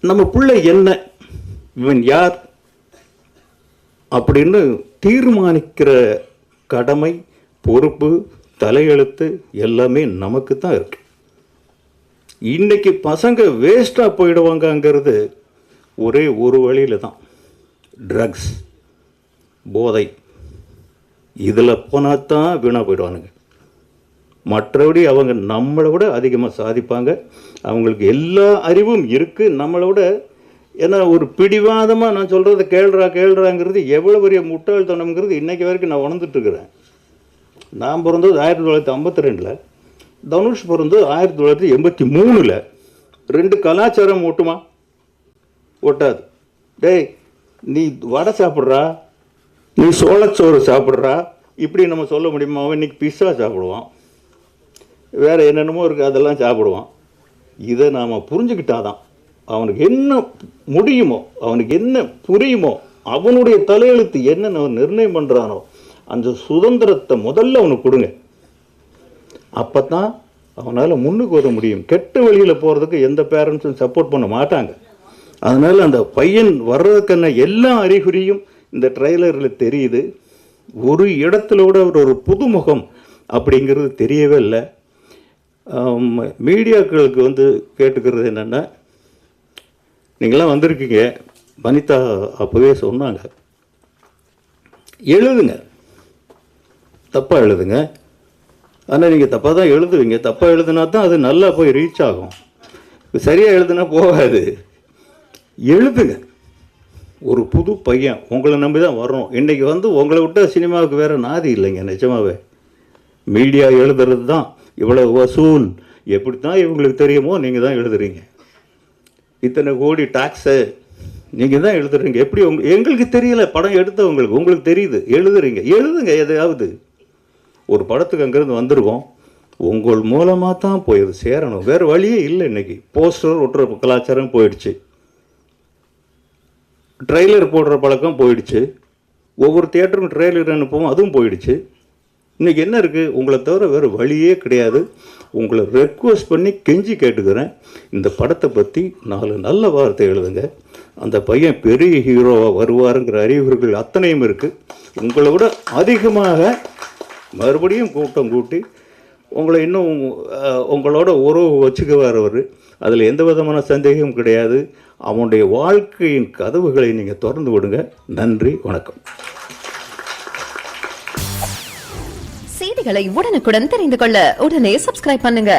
நம்ம பிள்ளை என்ன, இவன் யார் அப்படின்னு தீர்மானிக்கிற கடமை, பொறுப்பு, தலையெழுத்து எல்லாமே நமக்கு தான் இருக்கு. இன்னைக்கு பசங்க வேஸ்டாக போயிடுவாங்கங்கிறது ஒரே ஒரு வழியில் தான், ட்ரக்ஸ், போதை. இதில் போனால் தான் வீணாக போயிடுவானுங்க. மற்றபடி அவங்க நம்மளை விட அதிகமாக சாதிப்பாங்க. அவங்களுக்கு எல்லா அறிவும் இருக்குது நம்மளை விட. ஏன்னா ஒரு பிடிவாதமாக நான் சொல்கிறத கேள்றாங்கிறது எவ்வளோ பெரிய முட்டாள்தனம்ங்கிறது இன்றைக்கி வரைக்கும் நான் உணர்ந்துட்டுருக்கிறேன். நான் பிறந்தது 1952, தனுஷ் பிறந்தது 1983. 2 கலாச்சாரம் ஒட்டுமா? ஒட்டாது. டேய், நீ வடை சாப்பிட்றா, நீ சோளச்சோறு சாப்பிட்றா, இப்படி நம்ம சொல்ல முடியுமா? அவன் இன்றைக்கி பிஸ்ஸா சாப்பிடுவான், வேறு என்னென்னமோ இருக்குது, அதெல்லாம் சாப்பிடுவான். இதை நாம் புரிஞ்சுக்கிட்டாதான் அவனுக்கு என்ன முடியுமோ, அவனுக்கு என்ன புரியுமோ, அவனுடைய தலையெழுத்து என்னென்ன அவன் நிர்ணயம் பண்ணுறானோ அந்த சுதந்திரத்தை முதல்ல அவனுக்கு கொடுங்க. அப்போ தான் அவனால் முன்னுக்கு வர முடியும். கெட்ட வழியில் போகிறதுக்கு எந்த பேரண்ட்ஸும் சப்போர்ட் பண்ண மாட்டாங்க. அதனால் அந்த பையன் வர்றதுக்கான எல்லா அறிகுறியும் இந்த ட்ரெய்லரில் தெரியுது. ஒரு இடத்துல கூட ஒரு புதுமுகம் அப்படிங்கிறது தெரியவே இல்லை. மீடியாக்களுக்கு கேட்டுக்கிறது என்னென்னா, நீங்களாம் வந்திருக்கீங்க, வனிதா அப்போவே சொன்னாங்க, எழுதுங்க, தப்பாக எழுதுங்க. ஆனால் நீங்கள் தப்பாக தான் எழுதுவீங்க. தப்பாக எழுதுனா தான் அது நல்லா போய் ரீச் ஆகும். சரியாக எழுதுனா போகாது. எழுதுங்க. ஒரு புது பையன் உங்களை நம்பி தான் வரணும். இன்றைக்கி உங்களை விட்டால் சினிமாவுக்கு வேறு நாதி இல்லைங்க. நிஜமாவே மீடியா எழுதுறது தான் இவ்வளோ வசூல், எப்படி தான் இவங்களுக்கு தெரியுமோ நீங்கள் தான் எழுதுறீங்க. இத்தனை கோடி டாக்ஸு நீங்கள் தான் எழுதுறீங்க. எப்படி எங்களுக்கு தெரியல, படம் எடுத்தவங்களுக்கு உங்களுக்கு தெரியுது, எழுதுறீங்க. எழுதுங்க. எதையாவது ஒரு படத்துக்கு அங்கேருந்து வந்திருக்கோம், உங்கள் மூலமாக தான் போய் அது சேரணும். வேறு வழியே இல்லை. இன்றைக்கி போஸ்டர் ஒட்டுற கலாச்சாரம் போயிடுச்சு, ட்ரெய்லர் போடுற பழக்கம் போயிடுச்சு, ஒவ்வொரு தியேட்டருக்கும் ட்ரெய்லர் அனுப்புவோம், அதுவும் போயிடுச்சு. இன்றைக்கி என்ன இருக்குது? உங்களை தவிர வேறு வழியே கிடையாது. உங்களை ரெக்வஸ்ட் பண்ணி கெஞ்சி கேட்டுக்கிறேன், இந்த படத்தை பற்றி 4 நல்ல வார்த்தை எழுதுங்க. அந்த பையன் பெரிய ஹீரோவாக வருவாருங்கிற அறிகுறிகள் அத்தனையும் இருக்குது. உங்களை விட அதிகமாக மறுபடியும் கூட்டம் கூட்டி உங்களை இன்னும் உங்களோட உறவு வச்சுக்குவார் அவர். அதில் எந்த விதமான சந்தேகமும் கிடையாது. அவனுடைய வாழ்க்கையின் கதவுகளை நீங்கள் திறந்து விடுங்க. நன்றி, வணக்கம். செய்திகளை உடனுக்குடன் தெரிந்து கொள்ள உடனே சப்ஸ்கிரைப் பண்ணுங்க.